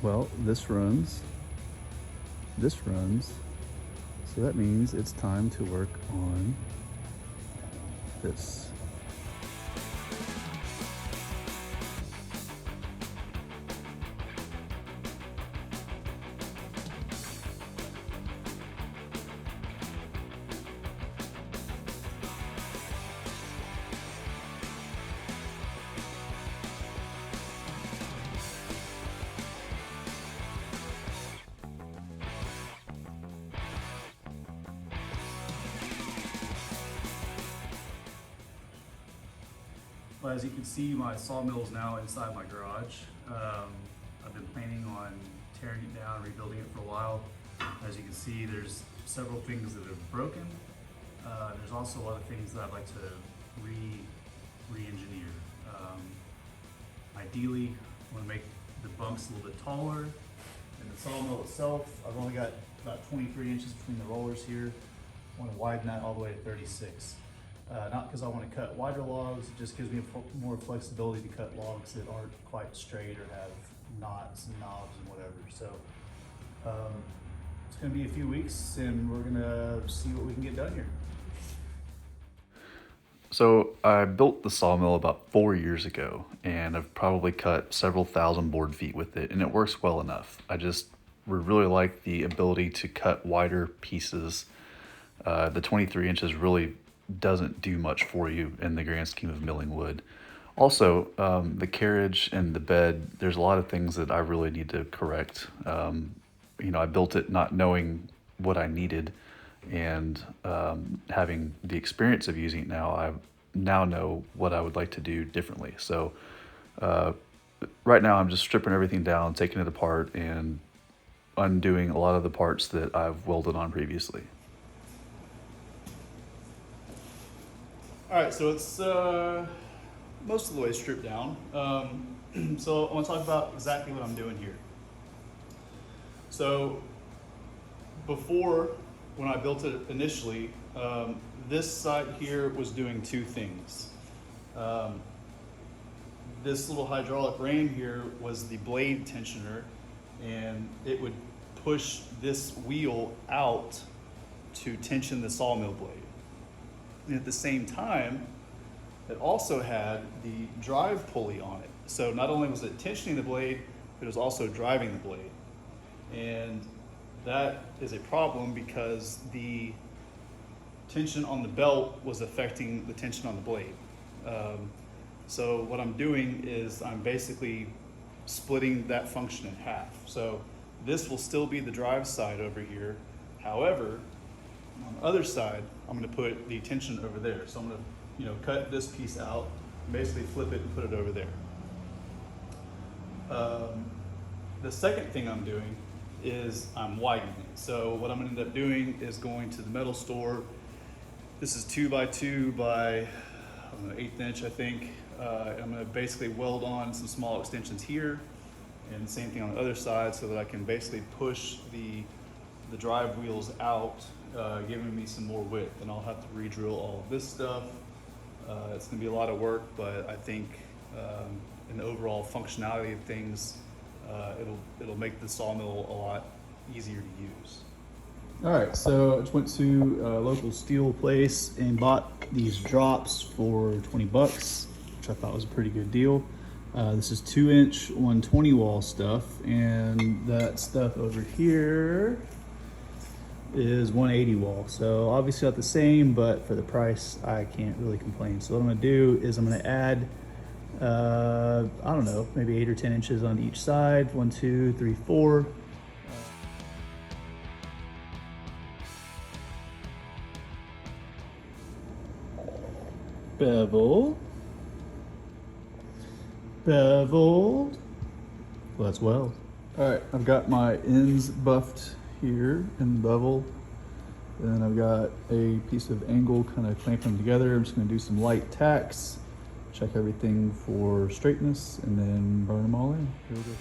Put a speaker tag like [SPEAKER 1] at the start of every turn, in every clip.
[SPEAKER 1] Well, this runs, so that means it's time to work on this.
[SPEAKER 2] Well, as you can see, my sawmill is now inside my garage. I've been planning on tearing it down, rebuilding it for a while. As you can see, there's several things that have broken. There's also a lot of things that I'd like to re-engineer. Ideally, I want to make the bunks a little bit taller. And the sawmill itself, I've only got about 23 inches between the rollers here. I want to widen that all the way to 36. Not because I want to cut wider logs, it just gives me more flexibility to cut logs that aren't quite straight or have knots and knobs and whatever. So it's going to be a few weeks and we're going to see what we can get done here.
[SPEAKER 3] So I built the sawmill about 4 years ago, and I've probably cut several thousand board feet with it, and it works well enough. I just would really like the ability to cut wider pieces. The 23 inches really doesn't do much for you in the grand scheme of milling wood. Also, the carriage and the bed, there's a lot of things that I really need to correct. I built it not knowing what I needed, and having the experience of using it now, I now know what I would like to do differently. So right now I'm just stripping everything down, taking it apart, and undoing a lot of the parts that I've welded on previously.
[SPEAKER 2] All right, so it's most of the way stripped down. So I want to talk about exactly what I'm doing here. So before, when I built it initially, this side here was doing two things. This little hydraulic ram here was the blade tensioner, and it would push this wheel out to tension the sawmill blade. And at the same time, it also had the drive pulley on it. So not only was it tensioning the blade, but it was also driving the blade. And that is a problem because the tension on the belt was affecting the tension on the blade. So what I'm doing is I'm basically splitting that function in half. So this will still be the drive side over here. However, on the other side, I'm going to put the tension over there. So I'm going to, cut this piece out, basically flip it and put it over there. The second thing I'm doing is I'm widening it. So what I'm going to end up doing is going to the metal store. This is 2x2 by 1/8 inch, I think. I'm going to basically weld on some small extensions here, and same thing on the other side, so that I can basically push the drive wheels out, giving me some more width. And I'll have to re-drill all of this stuff. It's going to be a lot of work, but I think in the overall functionality of things, it'll make the sawmill a lot easier to use.
[SPEAKER 1] All right, so I just went to a local steel place and bought these drops for 20 bucks, which I thought was a pretty good deal. This is 2-inch 120 wall stuff, and that stuff over here is 180 wall. So obviously not the same, but for the price, I can't really complain. So what I'm gonna do is I'm gonna add, I don't know, maybe 8 or 10 inches on each side. 1, 2, 3, 4. Beveled. Beveled. Well, that's weld. All right, I've got my ends buffed here and beveled. Then I've got a piece of angle kind of clamping them together. I'm just gonna do some light tacks, check everything for straightness, and then burn them all in. Here we go.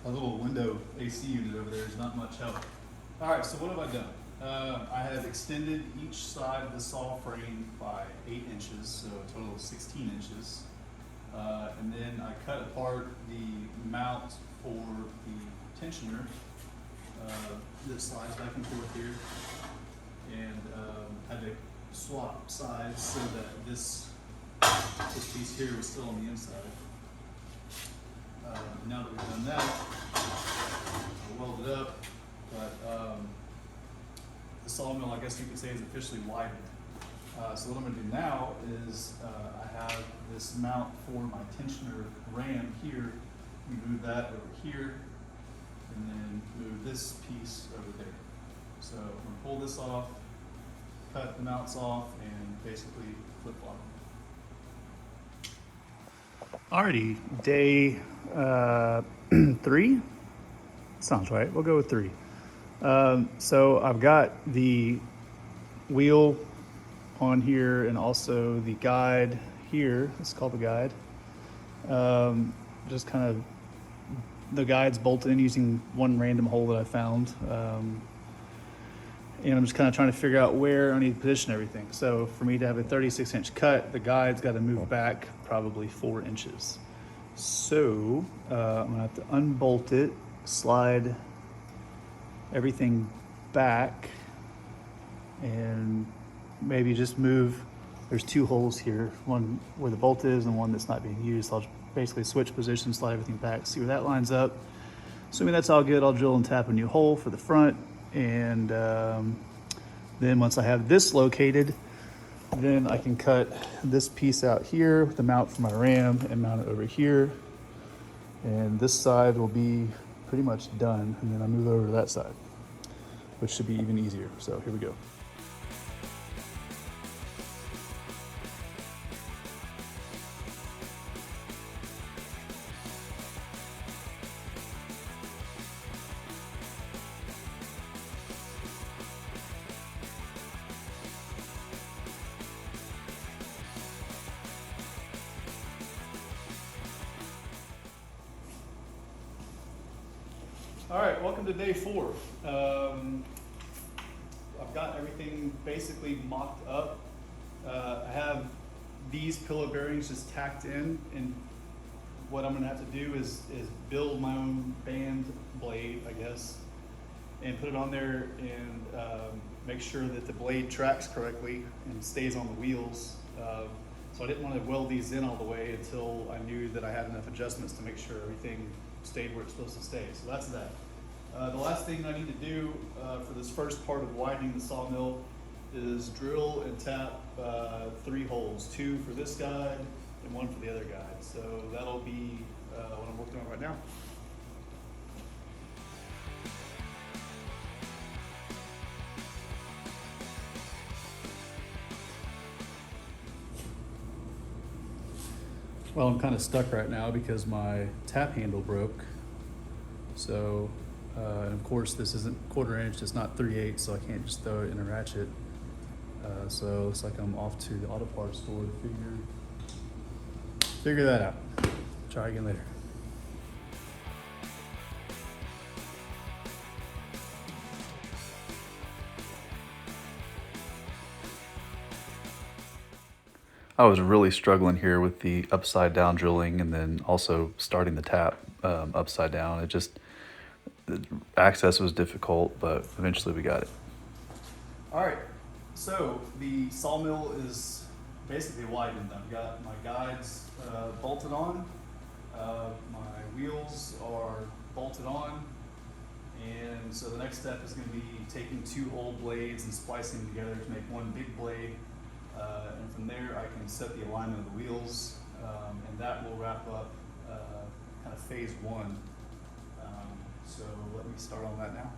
[SPEAKER 2] a little window AC unit over there is not much help. All right, so what have I done? I have extended each side of the saw frame by 8 inches, so a total of 16 inches. And then I cut apart the mount for the tensioner that slides back and forth here, and had to swap sides so that this piece here was still on the inside. Now that we've done that, I'll weld it up, but the sawmill, I guess you could say, is officially widened. So what I'm going to do now is I have this mount for my tensioner ram here. We move that over here, and then move this piece over there. So I'm going to pull this off, cut the mounts off, and basically flip-flop them. Alrighty, day 3? Sounds right, we'll go with 3. So I've got the wheel on here and also the guide here. It's called the guide. Just kind of, the guide's bolted in using one random hole that I found. And I'm just kind of trying to figure out where I need to position everything. So for me to have a 36-inch cut, the guide's got to move back probably 4 inches. So I'm gonna have to unbolt it, slide everything back, and maybe just move. There's 2 holes here, one where the bolt is and one that's not being used. I'll basically switch positions, slide everything back, see where that lines up. Assuming that's all good, I'll drill and tap a new hole for the front, and then once I have this located, then I can cut this piece out here with the mount for my ram and mount it over here. And this side will be pretty much done. And then I move over to that side, which should be even easier. So here we go. All right, welcome to day 4. I've got everything basically mocked up. I have these pillow bearings just tacked in, and what I'm gonna have to do is build my own band blade, I guess, and put it on there and make sure that the blade tracks correctly and stays on the wheels. So I didn't want to weld these in all the way until I knew that I had enough adjustments to make sure everything stayed where it's supposed to stay. So that's that. The last thing I need to do for this first part of widening the sawmill is drill and tap 3 holes, 2 for this guide and 1 for the other guide. So that'll be what I'm working on right now. Well, I'm kind of stuck right now because my tap handle broke. So, and of course this isn't 1/4 inch, it's not 3/8, so I can't just throw it in a ratchet. So it looks like I'm off to the auto parts store to figure that out. Try again later.
[SPEAKER 3] I was really struggling here with the upside down drilling and then also starting the tap upside down. The access was difficult, but eventually we got it.
[SPEAKER 2] All right, so the sawmill is basically widened. I've got my guides bolted on, my wheels are bolted on, and so the next step is going to be taking 2 old blades and splicing them together to make one big blade. And from there I can set the alignment of the wheels, and that will wrap up kind of phase 1. So let me start on that now.